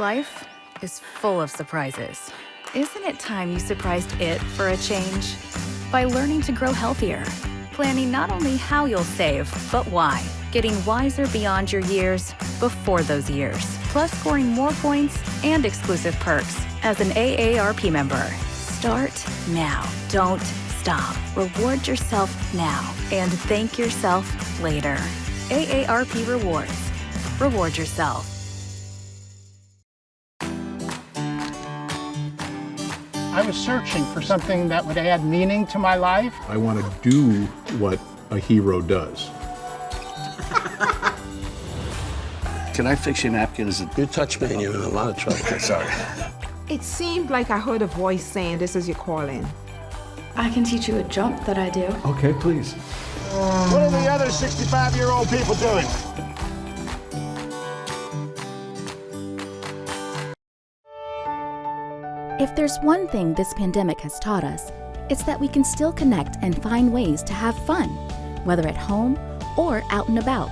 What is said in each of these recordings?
Life is full of surprises. Isn't it time you surprised it for a change? By learning to grow healthier, planning not only how you'll save, but why. Getting wiser beyond your years, before those years. Plus scoring more points and exclusive perks as an AARP member. Start now. Don't stop. Reward yourself now and thank yourself later. AARP Rewards. Reward yourself. I was searching for something that would add meaning to my life. I want to do what a hero does. Can I fix your napkins? You touch me and you're in a lot of trouble. Okay, sorry. It seemed like I heard a voice saying, "This is your calling." I can teach you a jump that I do. Okay, please. What are the other 65-year-old people doing? If there's one thing this pandemic has taught us, it's that we can still connect and find ways to have fun, whether at home or out and about.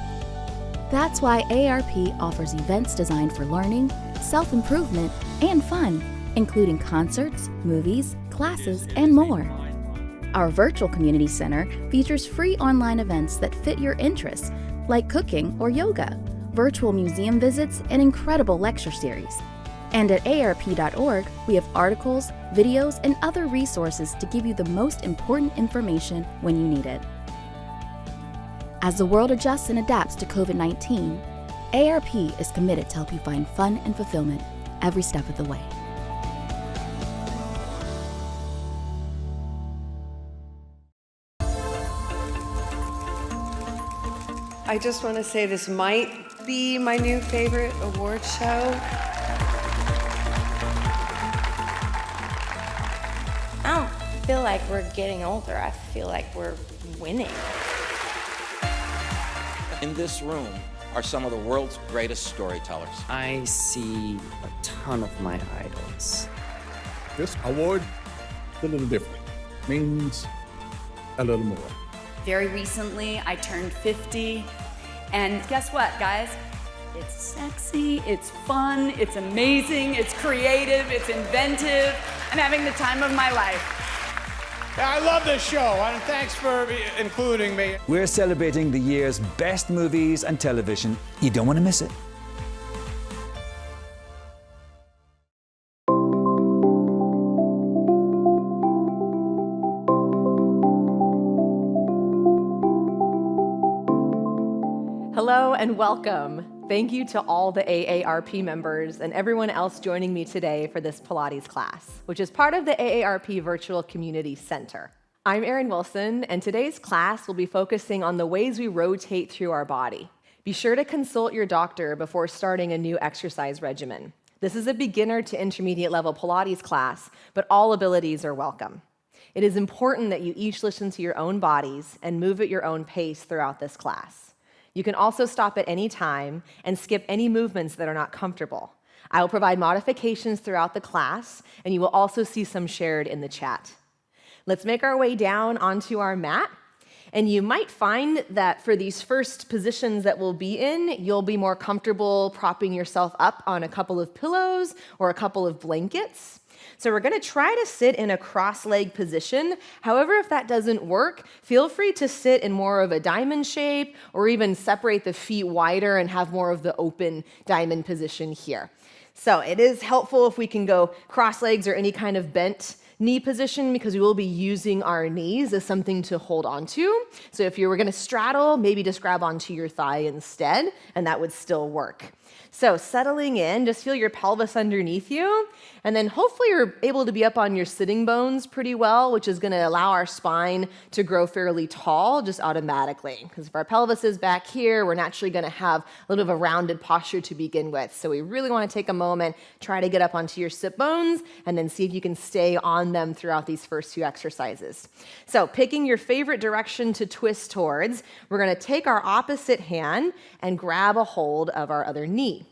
That's why AARP offers events designed for learning, self-improvement, and fun, including concerts, movies, classes, and more. Our virtual community center features free online events that fit your interests, like cooking or yoga, virtual museum visits, and incredible lecture series. And at aarp.org, we have articles, videos, and other resources to give you the most important information when you need it. As the world adjusts and adapts to COVID-19, AARP is committed to help you find fun and fulfillment every step of the way. I just want to say this might be my new favorite award show. I don't feel like we're getting older. I feel like we're winning. In this room are some of the world's greatest storytellers. I see a ton of my idols. This award is a little different. Means a little more. Very recently, I turned 50, and guess what, guys? It's sexy, it's fun, it's amazing, it's creative, it's inventive. I'm having the time of my life. I love this show, and thanks for including me. We're celebrating the year's best movies and television. You don't want to miss it. Hello and welcome. Thank you to all the AARP members and everyone else joining me today for this Pilates class, which is part of the AARP Virtual Community Center. I'm Erin Wilson, and today's class will be focusing on the ways we rotate through our body. Be sure to consult your doctor before starting a new exercise regimen. This is a beginner to intermediate level Pilates class, but all abilities are welcome. It is important that you each listen to your own bodies and move at your own pace throughout this class. You can also stop at any time and skip any movements that are not comfortable. I will provide modifications throughout the class, and you will also see some shared in the chat. Let's make our way down onto our mat. And you might find that for these first positions that we'll be in, you'll be more comfortable propping yourself up on a couple of pillows or a couple of blankets. So we're going to try to sit in a cross-leg position. However, if that doesn't work, feel free to sit in more of a diamond shape or even separate the feet wider and have more of the open diamond position here. So it is helpful if we can go cross legs or any kind of bent knee position because we will be using our knees as something to hold onto. So if you were going to straddle, maybe just grab onto your thigh instead, and that would still work. So settling in, just feel your pelvis underneath you, and then hopefully you're able to be up on your sitting bones pretty well, which is going to allow our spine to grow fairly tall just automatically. Because if our pelvis is back here, we're naturally going to have a little bit of a rounded posture to begin with. So we really want to take a moment, try to get up onto your sit bones, and then see if you can stay on them throughout these first few exercises. So picking your favorite direction to twist towards, we're going to take our opposite hand and grab a hold of our other knee.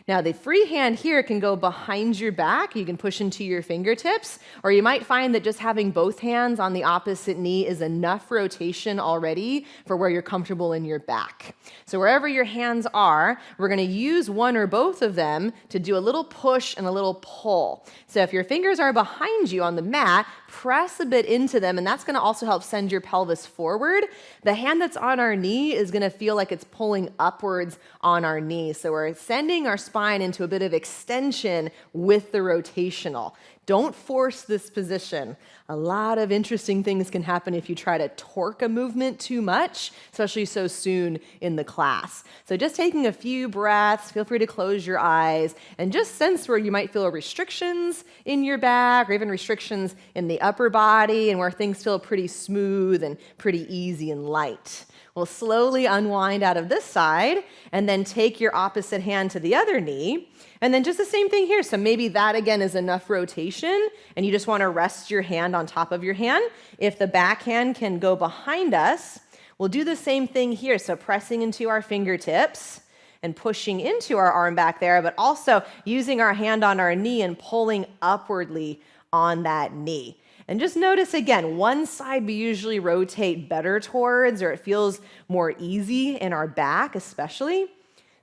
Now, the free hand here can go behind your back. You can push into your fingertips, or you might find that just having both hands on the opposite knee is enough rotation already for where you're comfortable in your back. So wherever your hands are, we're going to use one or both of them to do a little push and a little pull. So if your fingers are behind you on the mat, press a bit into them, and that's going to also help send your pelvis forward. The hand that's on our knee is going to feel like it's pulling upwards on our knee. So we're sending our spine into a bit of extension with the rotational. Don't force this position. A lot of interesting things can happen if you try to torque a movement too much, especially so soon in the class. So just taking a few breaths, feel free to close your eyes, and just sense where you might feel restrictions in your back or even restrictions in the upper body and where things feel pretty smooth and pretty easy and light. We'll slowly unwind out of this side and then take your opposite hand to the other knee. And then just the same thing here. So maybe that again is enough rotation and you just want to rest your hand on top of your hand. If the back hand can go behind us, we'll do the same thing here. So pressing into our fingertips and pushing into our arm back there, but also using our hand on our knee and pulling upwardly on that knee. And just notice again, one side we usually rotate better towards, or it feels more easy in our back especially.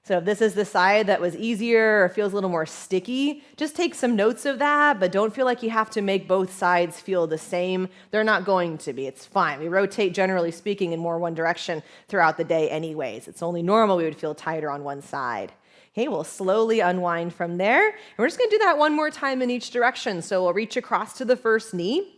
So if this is the side that was easier or feels a little more sticky, just take some notes of that, but don't feel like you have to make both sides feel the same. They're not going to be. It's fine. We rotate, generally speaking, in more one direction throughout the day anyways. It's only normal we would feel tighter on one side. Okay, we'll slowly unwind from there. And we're just going to do that one more time in each direction. So we'll reach across to the first knee.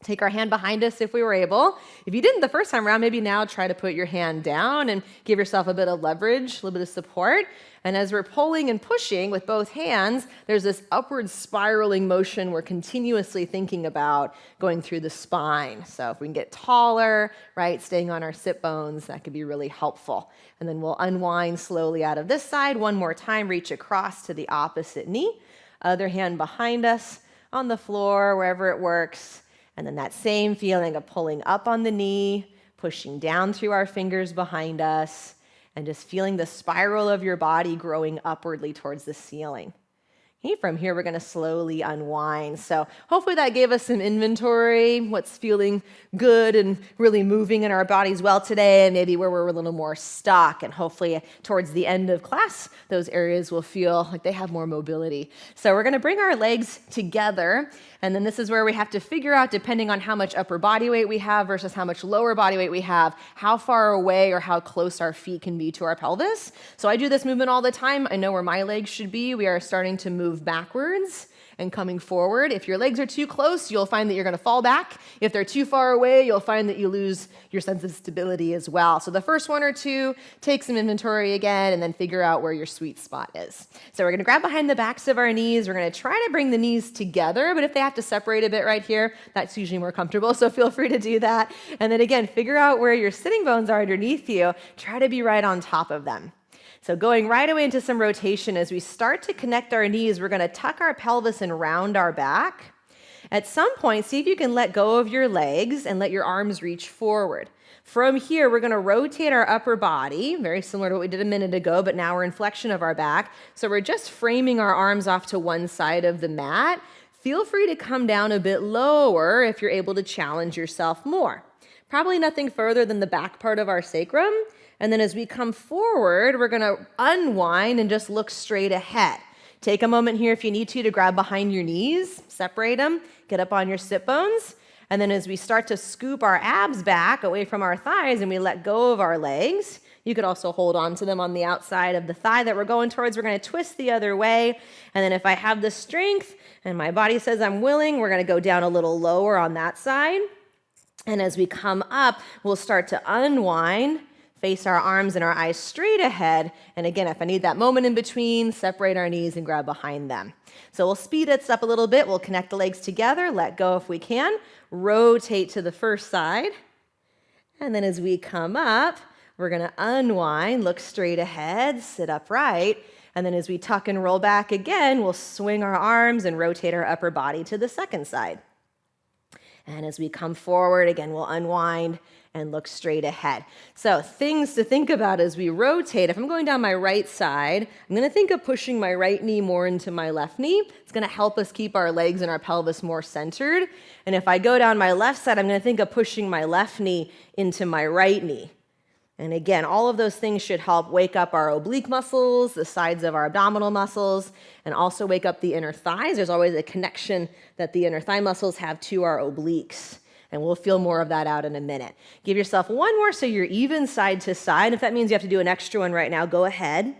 Take our hand behind us if we were able. If you didn't the first time around, maybe now try to put your hand down and give yourself a bit of leverage, a little bit of support. And as we're pulling and pushing with both hands, there's this upward spiraling motion we're continuously thinking about going through the spine. So if we can get taller, right, staying on our sit bones, that could be really helpful. And then we'll unwind slowly out of this side. One more time, reach across to the opposite knee. Other hand behind us on the floor, wherever it works. And then that same feeling of pulling up on the knee, pushing down through our fingers behind us, and just feeling the spiral of your body growing upwardly towards the ceiling. Okay, from here, we're going to slowly unwind. So hopefully that gave us some inventory, what's feeling good and really moving in our bodies well today, and maybe where we're a little more stuck. And hopefully towards the end of class, those areas will feel like they have more mobility. So we're going to bring our legs together. And then this is where we have to figure out, depending on how much upper body weight we have versus how much lower body weight we have, how far away or how close our feet can be to our pelvis. So I do this movement all the time. I know where my legs should be. We are starting to move backwards and coming forward. If your legs are too close, you'll find that you're going to fall back. If they're too far away, you'll find that you lose your sense of stability as well. So the first one or two, take some inventory again, and then figure out where your sweet spot is. So we're going to grab behind the backs of our knees. We're going to try to bring the knees together, but if they have to separate a bit right here, that's usually more comfortable, so feel free to do that. And then again, figure out where your sitting bones are underneath you. Try to be right on top of them. So going right away into some rotation, as we start to connect our knees, we're going to tuck our pelvis and round our back. At some point, see if you can let go of your legs and let your arms reach forward. From here, we're going to rotate our upper body, very similar to what we did a minute ago, but now we're in flexion of our back. So we're just framing our arms off to one side of the mat. Feel free to come down a bit lower if you're able to challenge yourself more. Probably nothing further than the back part of our sacrum. And then as we come forward, we're going to unwind and just look straight ahead. Take a moment here if you need to grab behind your knees, separate them, get up on your sit bones. And then as we start to scoop our abs back away from our thighs and we let go of our legs, you could also hold on to them on the outside of the thigh that we're going towards. We're going to twist the other way. And then if I have the strength and my body says I'm willing, we're going to go down a little lower on that side. And as we come up, we'll start to unwind, face our arms and our eyes straight ahead. And again, if I need that moment in between, separate our knees and grab behind them. So we'll speed it up a little bit. We'll connect the legs together, let go if we can, rotate to the first side. And then as we come up, we're going to unwind, look straight ahead, sit upright. And then as we tuck and roll back again, we'll swing our arms and rotate our upper body to the second side. And as we come forward, again, we'll unwind and look straight ahead. So things to think about as we rotate. If I'm going down my right side, I'm going to think of pushing my right knee more into my left knee. It's going to help us keep our legs and our pelvis more centered. And if I go down my left side, I'm going to think of pushing my left knee into my right knee. And again, all of those things should help wake up our oblique muscles, the sides of our abdominal muscles, and also wake up the inner thighs. There's always a connection that the inner thigh muscles have to our obliques. And we'll feel more of that out in a minute. Give yourself one more so you're even side to side. If that means you have to do an extra one right now, go ahead.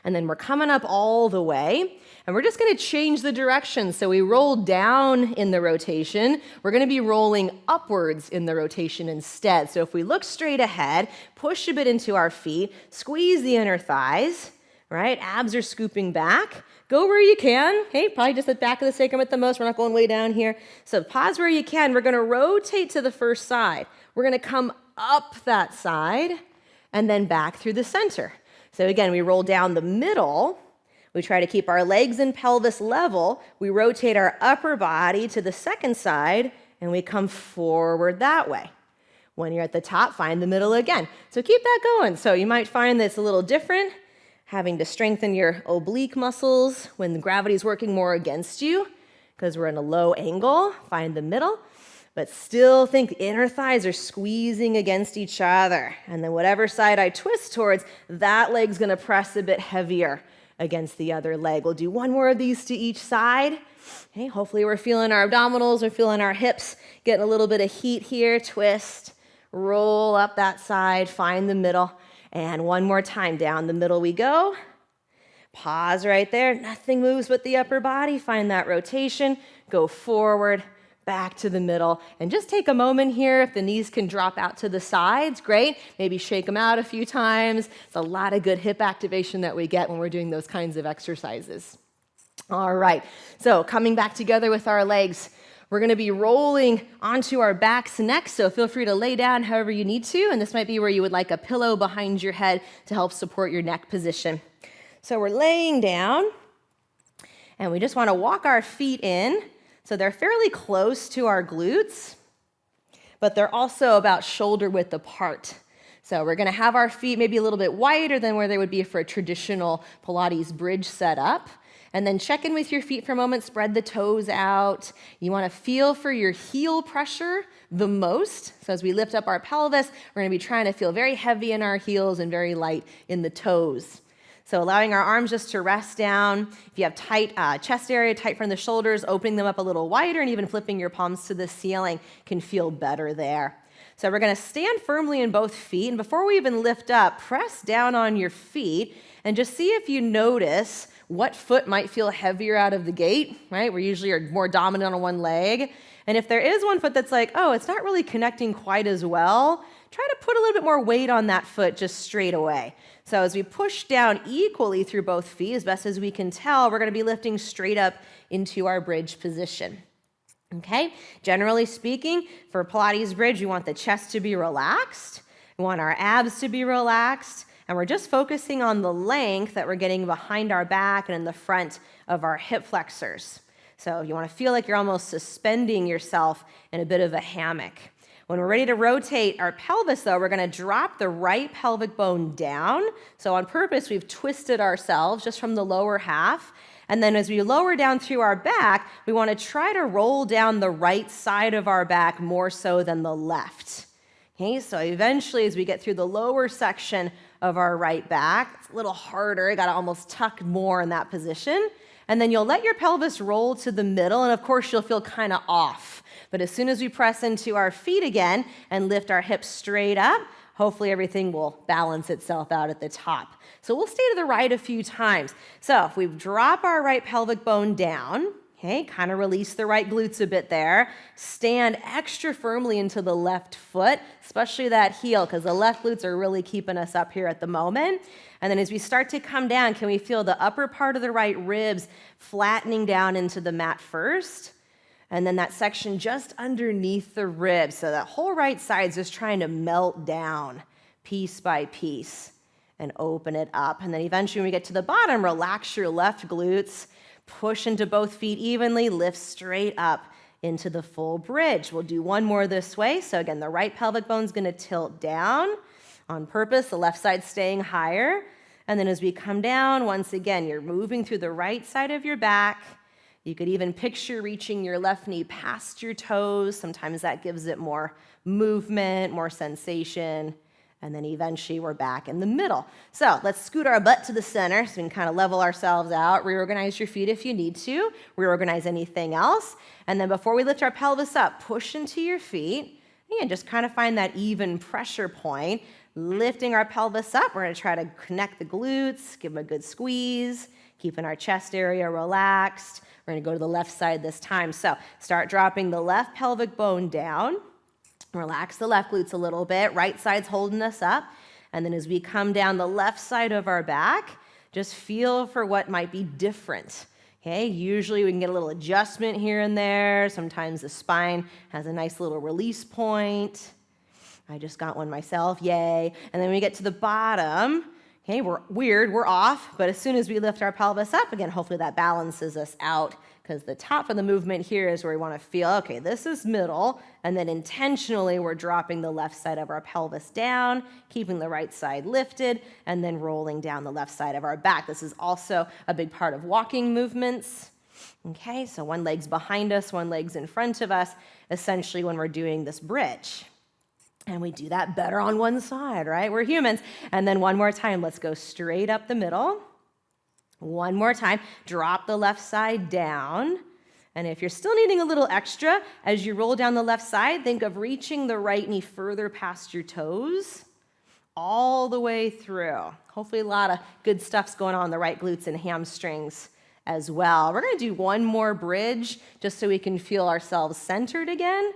And then we're coming up all the way. And we're just going to change the direction. So we roll down in the rotation. We're going to be rolling upwards in the rotation instead. So if we look straight ahead, push a bit into our feet, squeeze the inner thighs, right? Abs are scooping back. Go where you can. Okay, probably just the back of the sacrum at the most. We're not going way down here. So pause where you can. We're going to rotate to the first side. We're going to come up that side and then back through the center. So again, we roll down the middle. We try to keep our legs and pelvis level. We rotate our upper body to the second side, and we come forward that way. When you're at the top, find the middle again. So keep that going. So you might find that it's a little different, having to strengthen your oblique muscles when the gravity is working more against you, because we're in a low angle. Find the middle, but still think the inner thighs are squeezing against each other. And then whatever side I twist towards, that leg's going to press a bit heavier against the other leg. We'll do one more of these to each side. Okay, hopefully we're feeling our abdominals, we're feeling our hips, getting a little bit of heat here. Twist, roll up that side, find the middle, and one more time, down the middle we go. Pause right there, nothing moves but the upper body. Find that rotation, go forward, back to the middle, and just take a moment here. If the knees can drop out to the sides, great. Maybe shake them out a few times. It's a lot of good hip activation that we get when we're doing those kinds of exercises. All right, so coming back together with our legs, we're going to be rolling onto our backs next, so feel free to lay down however you need to, and this might be where you would like a pillow behind your head to help support your neck position. So we're laying down, and we just want to walk our feet in. So they're fairly close to our glutes, but they're also about shoulder width apart. So we're going to have our feet maybe a little bit wider than where they would be for a traditional Pilates bridge setup. And then check in with your feet for a moment, spread the toes out. You want to feel for your heel pressure the most. So as we lift up our pelvis, we're going to be trying to feel very heavy in our heels and very light in the toes. So allowing our arms just to rest down. If you have tight chest area, tight from the shoulders, opening them up a little wider and even flipping your palms to the ceiling can feel better there. So we're going to stand firmly in both feet. And before we even lift up, press down on your feet and just see if you notice what foot might feel heavier out of the gate, right? We usually are more dominant on one leg. And if there is one foot that's like, oh, it's not really connecting quite as well, try to put a little bit more weight on that foot just straight away. So as we push down equally through both feet, as best as we can tell, we're going to be lifting straight up into our bridge position. Okay? Generally speaking, for Pilates bridge, we want the chest to be relaxed. We want our abs to be relaxed. And we're just focusing on the length that we're getting behind our back and in the front of our hip flexors. So you want to feel like you're almost suspending yourself in a bit of a hammock. When we're ready to rotate our pelvis, though, we're going to drop the right pelvic bone down. So on purpose, we've twisted ourselves just from the lower half. And then as we lower down through our back, we want to try to roll down the right side of our back more so than the left. Okay, so eventually as we get through the lower section of our right back, it's a little harder. You got to almost tuck more in that position. And then you'll let your pelvis roll to the middle, and of course you'll feel kind of off. But as soon as we press into our feet again and lift our hips straight up, hopefully everything will balance itself out at the top. So we'll stay to the right a few times. So if we drop our right pelvic bone down, okay, kind of release the right glutes a bit there, stand extra firmly into the left foot, especially that heel, because the left glutes are really keeping us up here at the moment. And then as we start to come down, can we feel the upper part of the right ribs flattening down into the mat first? And then that section just underneath the ribs. So that whole right side is just trying to melt down piece by piece and open it up. And then eventually when we get to the bottom, relax your left glutes, push into both feet evenly, lift straight up into the full bridge. We'll do one more this way. So again, the right pelvic bone's gonna tilt down on purpose, the left side staying higher. And then as we come down, once again, you're moving through the right side of your back. You could even picture reaching your left knee past your toes. Sometimes that gives it more movement, more sensation. And then eventually we're back in the middle. So let's scoot our butt to the center so we can kind of level ourselves out. Reorganize your feet if you need to. Reorganize anything else. And then before we lift our pelvis up, push into your feet. And just kind of find that even pressure point. Lifting our pelvis up, we're gonna try to connect the glutes, give them a good squeeze, keeping our chest area relaxed. We're gonna go to the left side this time. So start dropping the left pelvic bone down. Relax the left glutes a little bit. Right side's holding us up. And then as we come down the left side of our back, just feel for what might be different. Okay, usually we can get a little adjustment here and there. Sometimes the spine has a nice little release point. I just got one myself, yay. And then when we get to the bottom, okay, we're off, but as soon as we lift our pelvis up, again, hopefully that balances us out, because the top of the movement here is where we want to feel, okay, this is middle, and then intentionally we're dropping the left side of our pelvis down, keeping the right side lifted, and then rolling down the left side of our back. This is also a big part of walking movements. Okay, so one leg's behind us, one leg's in front of us, essentially when we're doing this bridge. And we do that better on one side, right? We're humans. And then one more time, let's go straight up the middle. One more time, drop the left side down. And if you're still needing a little extra, as you roll down the left side, think of reaching the right knee further past your toes, all the way through. Hopefully a lot of good stuff's going on in the right glutes and hamstrings as well. We're gonna do one more bridge just so we can feel ourselves centered again.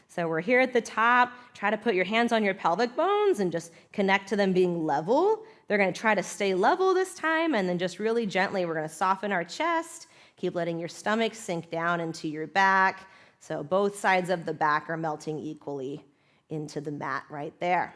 So we're here at the top. Try to put your hands on your pelvic bones and just connect to them being level. They're gonna try to stay level this time, and then just really gently, we're gonna soften our chest. Keep letting your stomach sink down into your back. So both sides of the back are melting equally into the mat right there.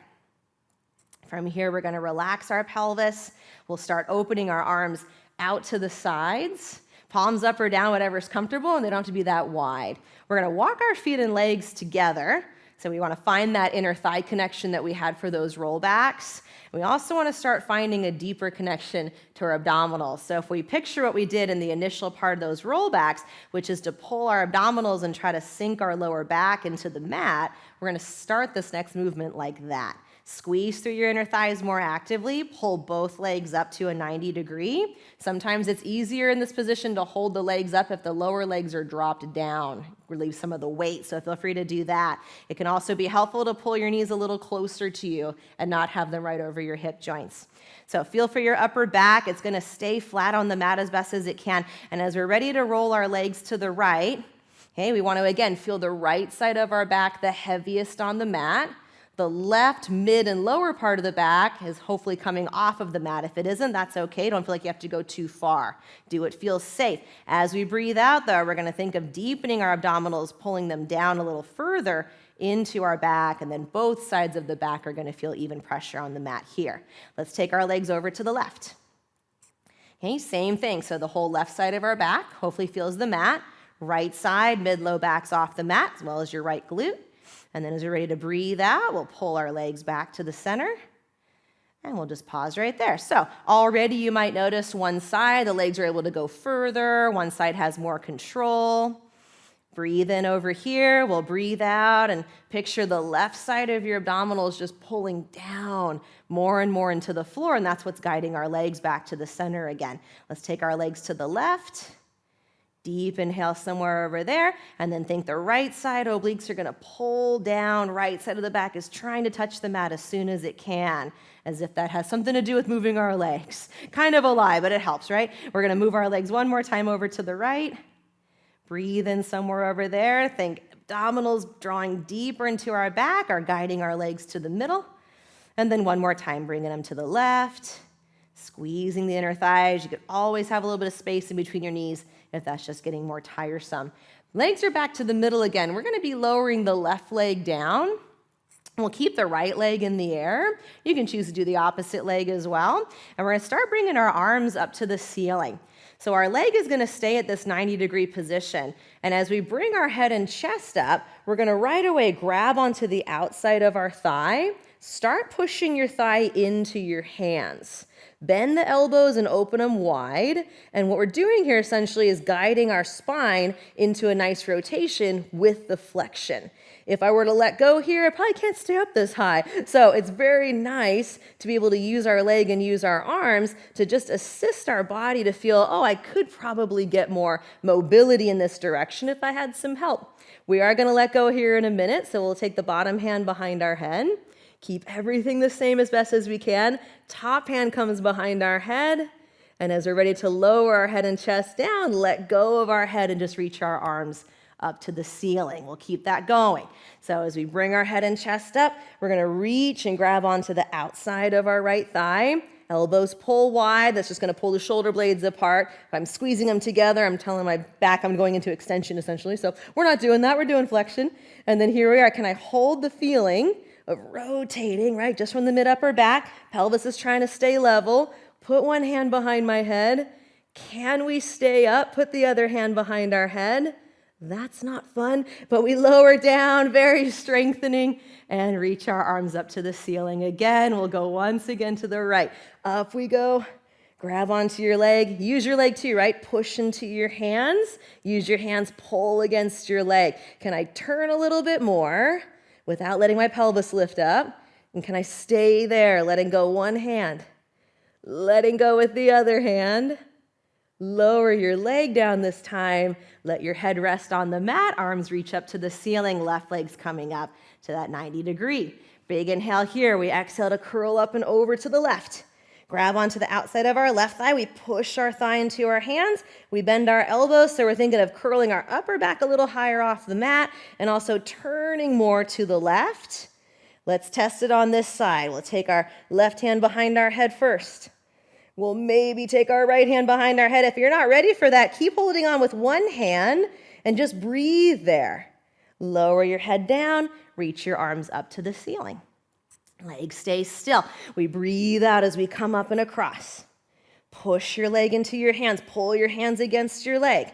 From here, we're gonna relax our pelvis. We'll start opening our arms out to the sides. Palms up or down, whatever's comfortable, and they don't have to be that wide. We're gonna walk our feet and legs together. So we wanna find that inner thigh connection that we had for those rollbacks. We also wanna start finding a deeper connection to our abdominals. So if we picture what we did in the initial part of those rollbacks, which is to pull our abdominals and try to sink our lower back into the mat, we're gonna start this next movement like that. Squeeze through your inner thighs more actively, pull both legs up to a 90 degree. Sometimes it's easier in this position to hold the legs up if the lower legs are dropped down, relieve some of the weight, so feel free to do that. It can also be helpful to pull your knees a little closer to you and not have them right over your hip joints. So feel for your upper back. It's gonna stay flat on the mat as best as it can. And as we're ready to roll our legs to the right, okay, we wanna again feel the right side of our back the heaviest on the mat. The left, mid, and lower part of the back is hopefully coming off of the mat. If it isn't, that's okay. Don't feel like you have to go too far. Do what feels safe. As we breathe out, though, we're going to think of deepening our abdominals, pulling them down a little further into our back, and then both sides of the back are going to feel even pressure on the mat here. Let's take our legs over to the left. Okay, same thing. So the whole left side of our back hopefully feels the mat. Right side, mid-low back's off the mat, as well as your right glute. And then as we're ready to breathe out, we'll pull our legs back to the center, and we'll just pause right there. So already you might notice one side, the legs are able to go further, one side has more control. Breathe in over here, we'll breathe out, and picture the left side of your abdominals just pulling down more and more into the floor, and that's what's guiding our legs back to the center again. Let's take our legs to the left. Deep inhale somewhere over there, and then think the right side obliques are gonna pull down, right side of the back is trying to touch the mat as soon as it can, as if that has something to do with moving our legs. Kind of a lie, but it helps, right? We're gonna move our legs one more time over to the right. Breathe in somewhere over there. Think abdominals drawing deeper into our back are guiding our legs to the middle. And then one more time, bringing them to the left, squeezing the inner thighs. You could always have a little bit of space in between your knees if that's just getting more tiresome. Legs are back to the middle again. We're gonna be lowering the left leg down. We'll keep the right leg in the air. You can choose to do the opposite leg as well. And we're gonna start bringing our arms up to the ceiling. So our leg is going to stay at this 90-degree position. And as we bring our head and chest up, we're going to right away grab onto the outside of our thigh. Start pushing your thigh into your hands. Bend the elbows and open them wide. And what we're doing here essentially is guiding our spine into a nice rotation with the flexion. If I were to let go here, I probably can't stay up this high. So it's very nice to be able to use our leg and use our arms to just assist our body to feel, oh, I could probably get more mobility in this direction if I had some help. We are going to let go here in a minute, so we'll take the bottom hand behind our head. Keep everything the same as best as we can. Top hand comes behind our head. And as we're ready to lower our head and chest down, let go of our head and just reach our arms up to the ceiling. We'll keep that going. So as we bring our head and chest up, we're going to reach and grab onto the outside of our right thigh. Elbows pull wide. That's just going to pull the shoulder blades apart. If I'm squeezing them together, I'm telling my back I'm going into extension essentially. So we're not doing that. We're doing flexion. And then here we are. Can I hold the feeling of rotating, right? Just from the mid-upper back. Pelvis is trying to stay level. Put one hand behind my head. Can we stay up? Put the other hand behind our head. That's not fun, but we lower down, very strengthening, and reach our arms up to the ceiling again. We'll go once again to the right. Up we go. Grab onto your leg. Use your leg too, right? Push into your hands. Use your hands, pull against your leg. Can I turn a little bit more without letting my pelvis lift up? And can I stay there, letting go one hand, letting go with the other hand? Lower your leg down this time. Let your head rest on the mat. Arms reach up to the ceiling. Left leg's coming up to that 90-degree. Big inhale here. We exhale to curl up and over to the left. Grab onto the outside of our left thigh. We push our thigh into our hands. We bend our elbows, so we're thinking of curling our upper back a little higher off the mat and also turning more to the left. Let's test it on this side. We'll take our left hand behind our head first. We'll maybe take our right hand behind our head. If you're not ready for that, keep holding on with one hand and just breathe there. Lower your head down, reach your arms up to the ceiling. Legs stay still. We breathe out as we come up and across. Push your leg into your hands. Pull your hands against your leg.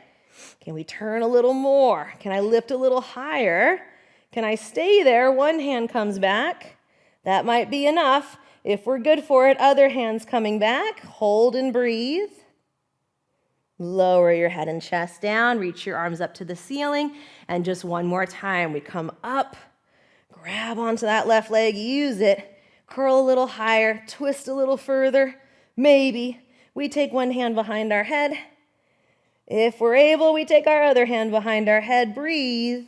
Can we turn a little more? Can I lift a little higher? Can I stay there? One hand comes back. That might be enough. If we're good for it, other hands coming back. Hold and breathe. Lower your head and chest down. Reach your arms up to the ceiling. And just one more time. We come up. Grab onto that left leg. Use it. Curl a little higher. Twist a little further. Maybe. We take one hand behind our head. If we're able, we take our other hand behind our head. Breathe.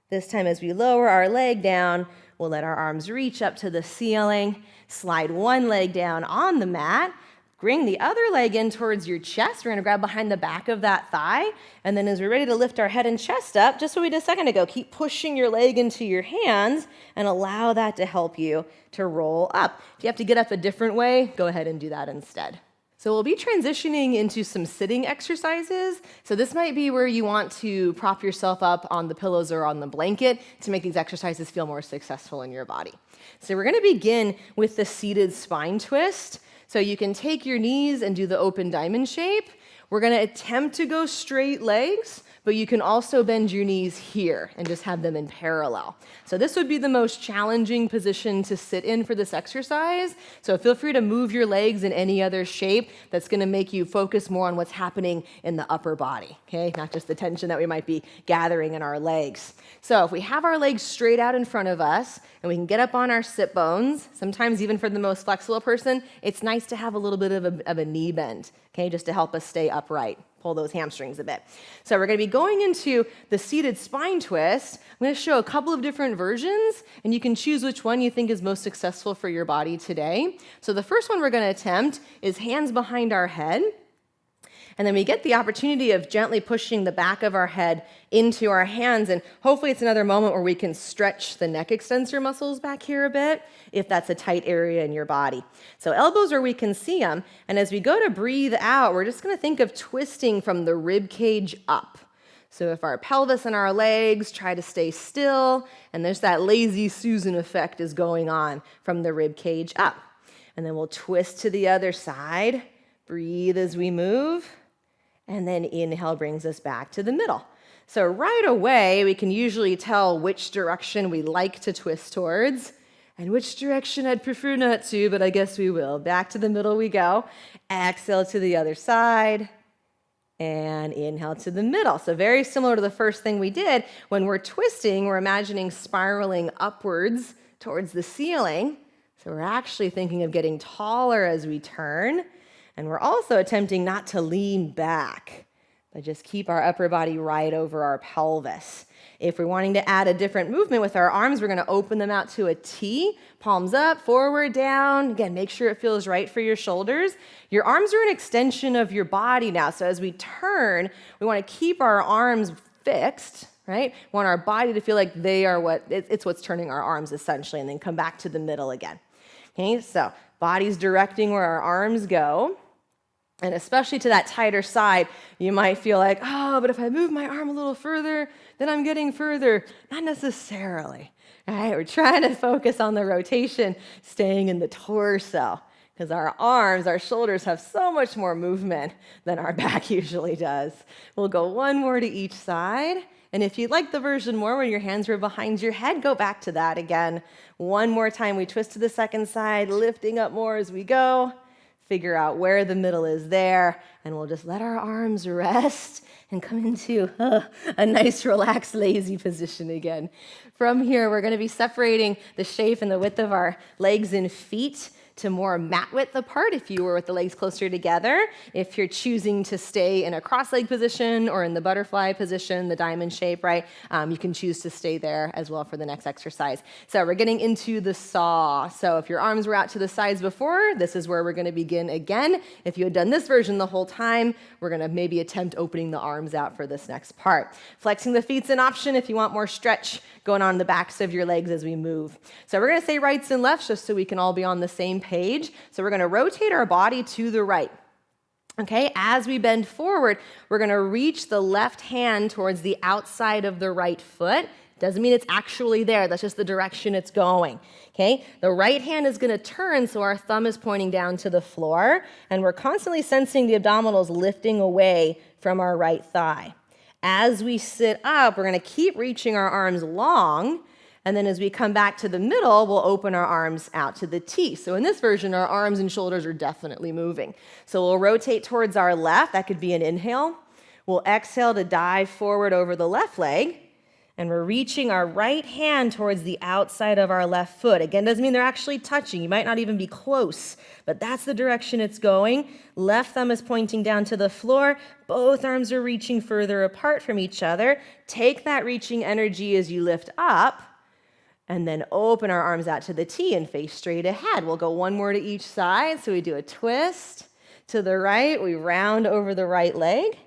This time as we lower our leg down, we'll let our arms reach up to the ceiling, slide one leg down on the mat, bring the other leg in towards your chest. We're going to grab behind the back of that thigh, and then as we're ready to lift our head and chest up, just what we did a second ago, keep pushing your leg into your hands and allow that to help you to roll up. If you have to get up a different way, go ahead and do that instead. So we'll be transitioning into some sitting exercises. So this might be where you want to prop yourself up on the pillows or on the blanket to make these exercises feel more successful in your body. So we're going to begin with the seated spine twist. So you can take your knees and do the open diamond shape. We're going to attempt to go straight legs, but you can also bend your knees here and just have them in parallel. So this would be the most challenging position to sit in for this exercise. So feel free to move your legs in any other shape that's going to make you focus more on what's happening in the upper body, okay? Not just the tension that we might be gathering in our legs. So if we have our legs straight out in front of us and we can get up on our sit bones, sometimes even for the most flexible person, it's nice to have a little bit of a knee bend, okay, just to help us stay upright. Pull those hamstrings a bit. So we're going to be going into the seated spine twist. I'm going to show a couple of different versions, and you can choose which one you think is most successful for your body today. So the first one we're going to attempt is hands behind our head. And then we get the opportunity of gently pushing the back of our head into our hands. And hopefully it's another moment where we can stretch the neck extensor muscles back here a bit, if that's a tight area in your body. So elbows where we can see them. And as we go to breathe out, we're just going to think of twisting from the rib cage up. So if our pelvis and our legs try to stay still, and there's that lazy Susan effect is going on from the rib cage up. And then we'll twist to the other side. Breathe as we move. And then inhale brings us back to the middle. So right away, we can usually tell which direction we like to twist towards and which direction I'd prefer not to, but I guess we will. Back to the middle we go. Exhale to the other side. And inhale to the middle. So very similar to the first thing we did. When we're twisting, we're imagining spiraling upwards towards the ceiling. So we're actually thinking of getting taller as we turn. And we're also attempting not to lean back, but just keep our upper body right over our pelvis. If we're wanting to add a different movement with our arms, we're going to open them out to a T, palms up, forward, down. Again, make sure it feels right for your shoulders. Your arms are an extension of your body now. So as we turn, we want to keep our arms fixed, right? We want our body to feel like they are it's what's turning our arms essentially, and then come back to the middle again. Okay, so body's directing where our arms go. And especially to that tighter side, you might feel like, oh, but if I move my arm a little further, then I'm getting further. Not necessarily. All right, we're trying to focus on the rotation, staying in the torso, because our arms, our shoulders have so much more movement than our back usually does. We'll go one more to each side. And if you'd like the version more where your hands are behind your head, go back to that again. One more time, we twist to the second side, lifting up more as we go. Figure out where the middle is there, and we'll just let our arms rest and come into a nice, relaxed, lazy position again. From here, we're going to be separating the shape and the width of our legs and feet to more mat width apart if you were with the legs closer together. If you're choosing to stay in a cross-leg position or in the butterfly position, the diamond shape, right, you can choose to stay there as well for the next exercise. So we're getting into the saw. So if your arms were out to the sides before, this is where we're going to begin again. If you had done this version the whole time, we're going to maybe attempt opening the arms out for this next part. Flexing the feet's an option if you want more stretch going on the backs of your legs as we move. So we're going to say rights and lefts just so we can all be on the same page. So we're going to rotate our body to the right. Okay, as we bend forward, we're going to reach the left hand towards the outside of the right foot. Doesn't mean it's actually there. That's just the direction it's going. Okay, the right hand is going to turn so our thumb is pointing down to the floor, and we're constantly sensing the abdominals lifting away from our right thigh. As we sit up, we're going to keep reaching our arms long, and then as we come back to the middle, we'll open our arms out to the T. So in this version, our arms and shoulders are definitely moving. So we'll rotate towards our left. That could be an inhale. We'll exhale to dive forward over the left leg, and we're reaching our right hand towards the outside of our left foot. Again, doesn't mean they're actually touching. You might not even be close, but that's the direction it's going. Left thumb is pointing down to the floor. Both arms are reaching further apart from each other. Take that reaching energy as you lift up, and then open our arms out to the T and face straight ahead. We'll go one more to each side. So we do a twist to the right. We round over the right leg.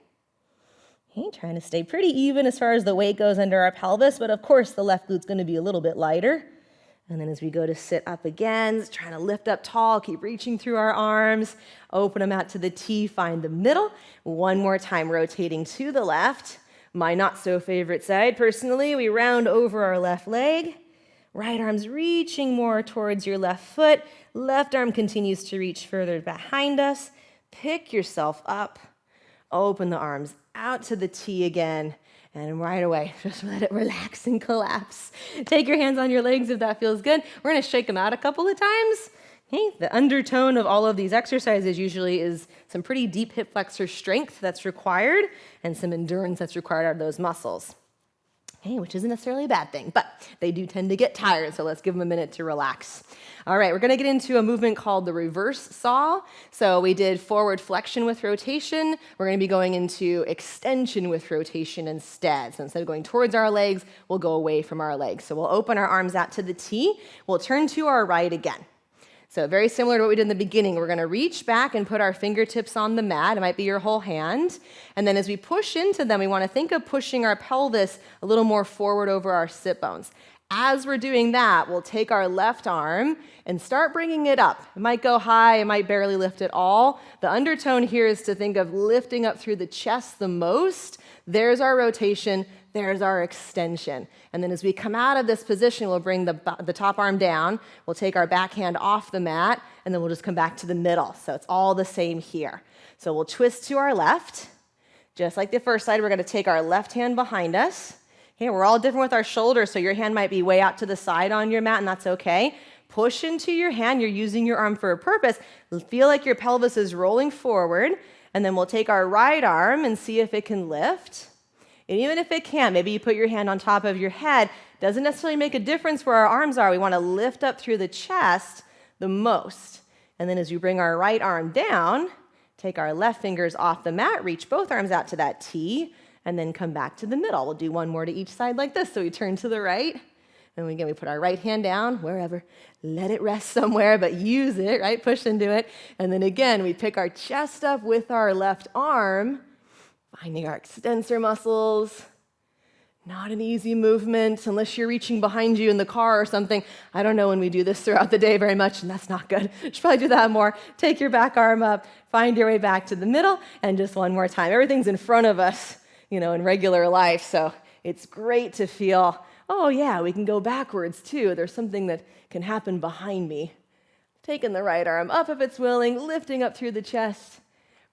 Okay, trying to stay pretty even as far as the weight goes under our pelvis, but of course the left glute's going to be a little bit lighter. And then as we go to sit up again, trying to lift up tall, keep reaching through our arms, open them out to the T, find the middle. One more time, rotating to the left. My not so favorite side, personally, we round over our left leg. Right arm's reaching more towards your left foot. Left arm continues to reach further behind us. Pick yourself up. Open the arms out to the T again. And right away, just let it relax and collapse. Take your hands on your legs if that feels good. We're going to shake them out a couple of times. Okay, the undertone of all of these exercises usually is some pretty deep hip flexor strength that's required and some endurance that's required out of those muscles. Okay, which isn't necessarily a bad thing, but they do tend to get tired, so let's give them a minute to relax. All right, we're going to get into a movement called the reverse saw. So we did forward flexion with rotation. We're going to be going into extension with rotation instead. So instead of going towards our legs, we'll go away from our legs. So we'll open our arms out to the T. We'll turn to our right again. So very similar to what we did in the beginning, we're going to reach back and put our fingertips on the mat. It might be your whole hand. And then as we push into them, we want to think of pushing our pelvis a little more forward over our sit bones. As we're doing that, we'll take our left arm and start bringing it up. It might go high, it might barely lift at all. The undertone here is to think of lifting up through the chest the most. There's our rotation, there's our extension. And then as we come out of this position, we'll bring the top arm down, we'll take our back hand off the mat, and then we'll just come back to the middle. So it's all the same here. So we'll twist to our left. Just like the first side, we're gonna take our left hand behind us. Okay, we're all different with our shoulders, so your hand might be way out to the side on your mat, and that's okay. Push into your hand, you're using your arm for a purpose. Feel like your pelvis is rolling forward, and then we'll take our right arm and see if it can lift. And even if it can, maybe you put your hand on top of your head, doesn't necessarily make a difference where our arms are. We wanna lift up through the chest the most. And then as you bring our right arm down, take our left fingers off the mat, reach both arms out to that T, and then come back to the middle. We'll do one more to each side like this. So we turn to the right, and again, we put our right hand down, wherever. Let it rest somewhere, but use it, right? Push into it. And then again, we pick our chest up with our left arm, finding our extensor muscles. Not an easy movement unless you're reaching behind you in the car or something. I don't know when we do this throughout the day very much, and that's not good. You should probably do that more. Take your back arm up, find your way back to the middle, and just one more time. Everything's in front of us, in regular life, so it's great to feel, oh yeah, we can go backwards too. There's something that can happen behind me. Taking the right arm up if it's willing, lifting up through the chest.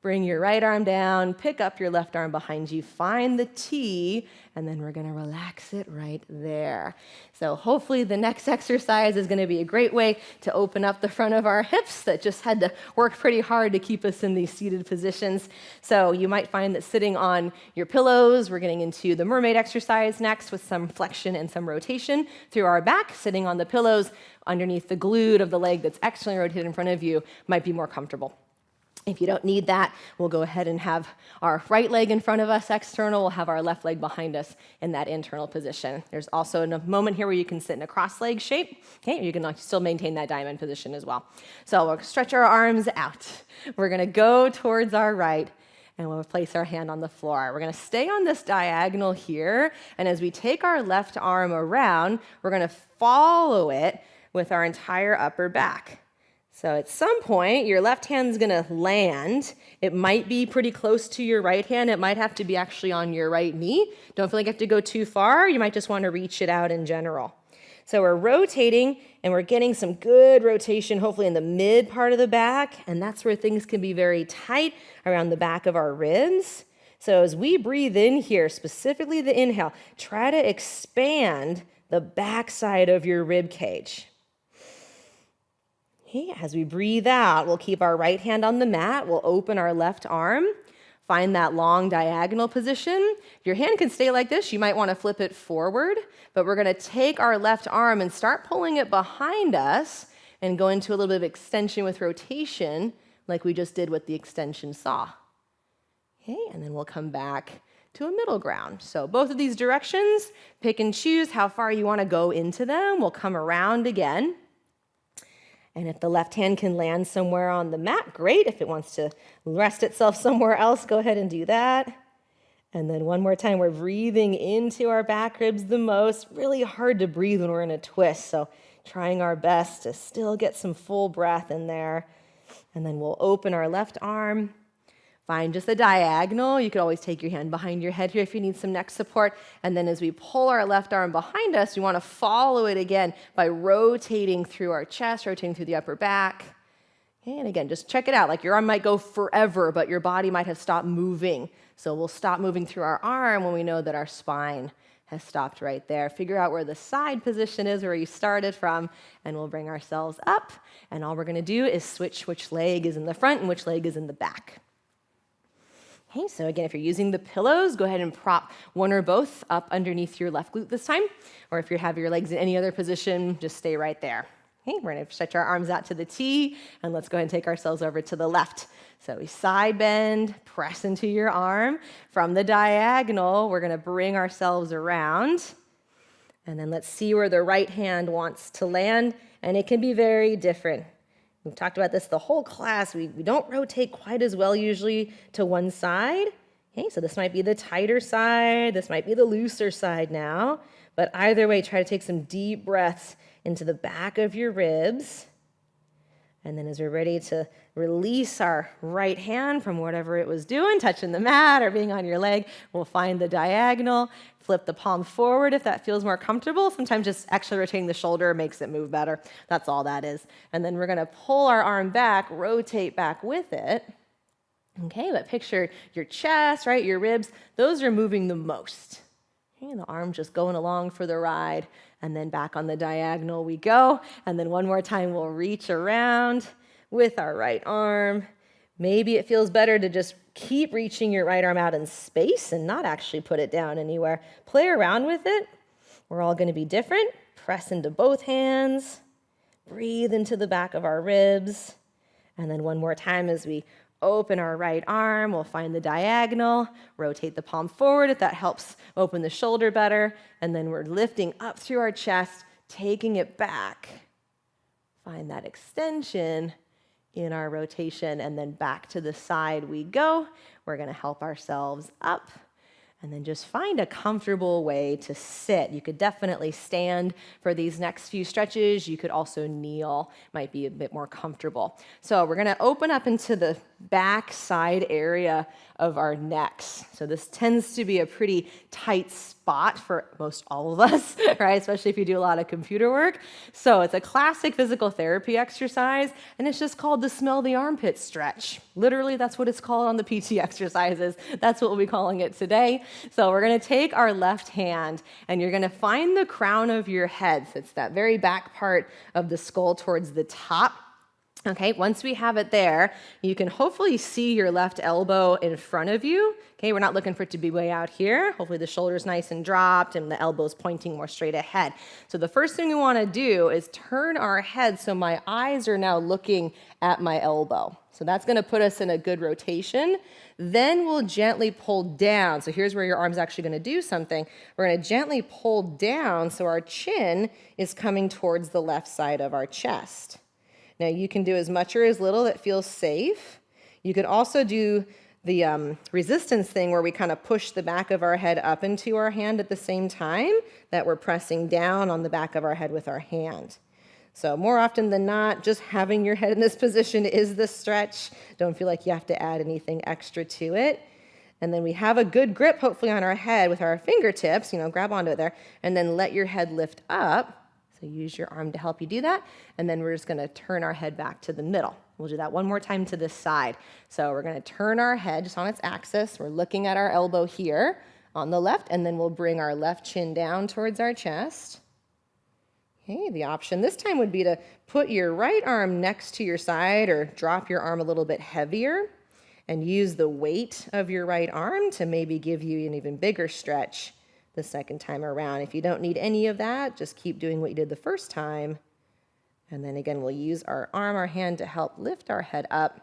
Bring your right arm down, pick up your left arm behind you, find the T, and then we're gonna relax it right there. So hopefully the next exercise is gonna be a great way to open up the front of our hips that just had to work pretty hard to keep us in these seated positions. So you might find that sitting on your pillows, we're getting into the mermaid exercise next with some flexion and some rotation through our back. Sitting on the pillows underneath the glute of the leg that's externally rotated in front of you might be more comfortable. If you don't need that, we'll go ahead and have our right leg in front of us external. We'll have our left leg behind us in that internal position. There's also a moment here where you can sit in a cross-leg shape. Okay, you can still maintain that diamond position as well. So we'll stretch our arms out. We're gonna go towards our right, and we'll place our hand on the floor. We're gonna stay on this diagonal here, and as we take our left arm around, we're gonna follow it with our entire upper back. So at some point, your left hand's gonna land. It might be pretty close to your right hand. It might have to be actually on your right knee. Don't feel like you have to go too far. You might just wanna reach it out in general. So we're rotating, and we're getting some good rotation, hopefully in the mid part of the back, and that's where things can be very tight around the back of our ribs. So as we breathe in here, specifically the inhale, try to expand the backside of your rib cage. Okay, as we breathe out, we'll keep our right hand on the mat. We'll open our left arm. Find that long diagonal position. Your hand can stay like this. You might want to flip it forward, but we're going to take our left arm and start pulling it behind us and go into a little bit of extension with rotation like we just did with the extension saw. Okay, and then we'll come back to a middle ground. So both of these directions, pick and choose how far you want to go into them. We'll come around again. And if the left hand can land somewhere on the mat, great. If it wants to rest itself somewhere else, go ahead and do that. And then one more time, we're breathing into our back ribs the most. Really hard to breathe when we're in a twist, so trying our best to still get some full breath in there. And then we'll open our left arm. Find just a diagonal. You could always take your hand behind your head here if you need some neck support. And then as we pull our left arm behind us, we want to follow it again by rotating through our chest, rotating through the upper back. Okay, and again, just check it out. Like your arm might go forever, but your body might have stopped moving. So we'll stop moving through our arm when we know that our spine has stopped right there. Figure out where the side position is, where you started from, and we'll bring ourselves up. And all we're going to do is switch which leg is in the front and which leg is in the back. Okay, so again, if you're using the pillows, go ahead and prop one or both up underneath your left glute this time. Or if you have your legs in any other position, just stay right there. Okay, we're gonna stretch our arms out to the T, and let's go ahead and take ourselves over to the left. So we side bend, press into your arm. From the diagonal, we're gonna bring ourselves around. And then let's see where the right hand wants to land, and it can be very different. We've talked about this the whole class. We don't rotate quite as well usually to one side. Okay, so this might be the tighter side. This might be the looser side now. But either way, try to take some deep breaths into the back of your ribs. And then as we're ready to release our right hand from whatever it was doing, touching the mat or being on your leg, we'll find the diagonal, flip the palm forward if that feels more comfortable. Sometimes just actually rotating the shoulder makes it move better. That's all that is. And then we're gonna pull our arm back, rotate back with it. Okay, but picture your chest, right, your ribs, those are moving the most. Okay, the arm just going along for the ride. And then back on the diagonal we go. And then one more time, we'll reach around with our right arm. Maybe it feels better to just keep reaching your right arm out in space and not actually put it down anywhere. Play around with it. We're all going to be different. Press into both hands. Breathe into the back of our ribs. And then one more time as we open our right arm, we'll find the diagonal, rotate the palm forward if that helps open the shoulder better, and then we're lifting up through our chest, taking it back. Find that extension in our rotation, and then back to the side we go. We're gonna help ourselves up. And then just find a comfortable way to sit. You could definitely stand for these next few stretches. You could also kneel, might be a bit more comfortable. So we're gonna open up into the back side area of our necks. So this tends to be a pretty tight spot for most all of us, right? Especially if you do a lot of computer work. So it's a classic physical therapy exercise, and it's just called the smell the armpit stretch. Literally, that's what it's called on the PT exercises. That's what we'll be calling it today. So we're gonna take our left hand, and you're gonna find the crown of your head. So it's that very back part of the skull towards the top. Okay, once we have it there, you can hopefully see your left elbow in front of you. Okay, we're not looking for it to be way out here. Hopefully the shoulder's nice and dropped and the elbow's pointing more straight ahead. So the first thing we wanna do is turn our head so my eyes are now looking at my elbow. So that's gonna put us in a good rotation. Then we'll gently pull down. So here's where your arm's actually gonna do something. We're gonna gently pull down so our chin is coming towards the left side of our chest. Now you can do as much or as little that feels safe. You could also do the resistance thing where we kind of push the back of our head up into our hand at the same time that we're pressing down on the back of our head with our hand. So more often than not, just having your head in this position is the stretch. Don't feel like you have to add anything extra to it. And then we have a good grip, hopefully, on our head with our fingertips, grab onto it there, and then let your head lift up. So use your arm to help you do that. And then we're just gonna turn our head back to the middle. We'll do that one more time to this side. So we're gonna turn our head just on its axis. We're looking at our elbow here on the left, and then we'll bring our left chin down towards our chest. Okay, the option this time would be to put your right arm next to your side or drop your arm a little bit heavier and use the weight of your right arm to maybe give you an even bigger stretch the second time around. If you don't need any of that, just keep doing what you did the first time. And then again, we'll use our arm, our hand to help lift our head up.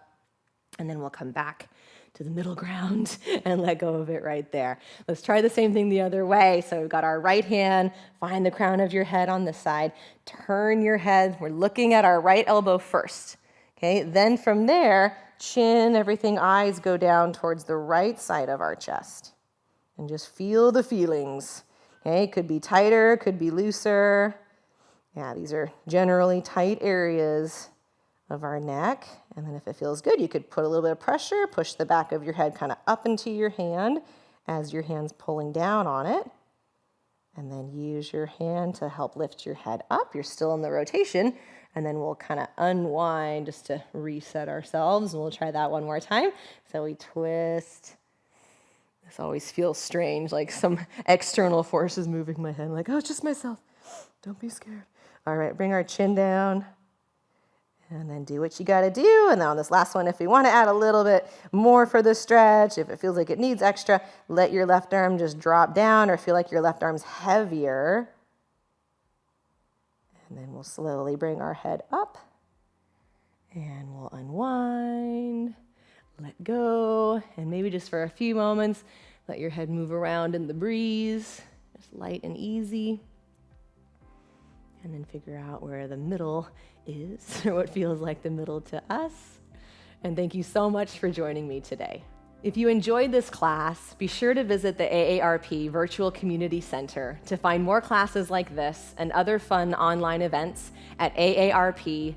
And then we'll come back to the middle ground and let go of it right there. Let's try the same thing the other way. So we've got our right hand, find the crown of your head on this side, turn your head. We're looking at our right elbow first. Okay, then from there, chin, everything, eyes go down towards the right side of our chest. And just feel the feelings. Okay, could be tighter, could be looser. Yeah, these are generally tight areas of our neck. And then if it feels good, you could put a little bit of pressure, push the back of your head kind of up into your hand as your hand's pulling down on it. And then use your hand to help lift your head up. You're still in the rotation. And then we'll kind of unwind just to reset ourselves. And we'll try that one more time. So we twist. This always feels strange, like some external forces moving my head, like, oh, it's just myself. Don't be scared. All right, bring our chin down. And then do what you gotta do. And then on this last one, if we wanna add a little bit more for the stretch, if it feels like it needs extra, let your left arm just drop down or feel like your left arm's heavier. And then we'll slowly bring our head up. And we'll unwind. Let go, and maybe just for a few moments, let your head move around in the breeze, just light and easy. And then figure out where the middle is, or what feels like the middle to us. And thank you so much for joining me today. If you enjoyed this class, be sure to visit the AARP Virtual Community Center to find more classes like this and other fun online events at aarp.org/VCC.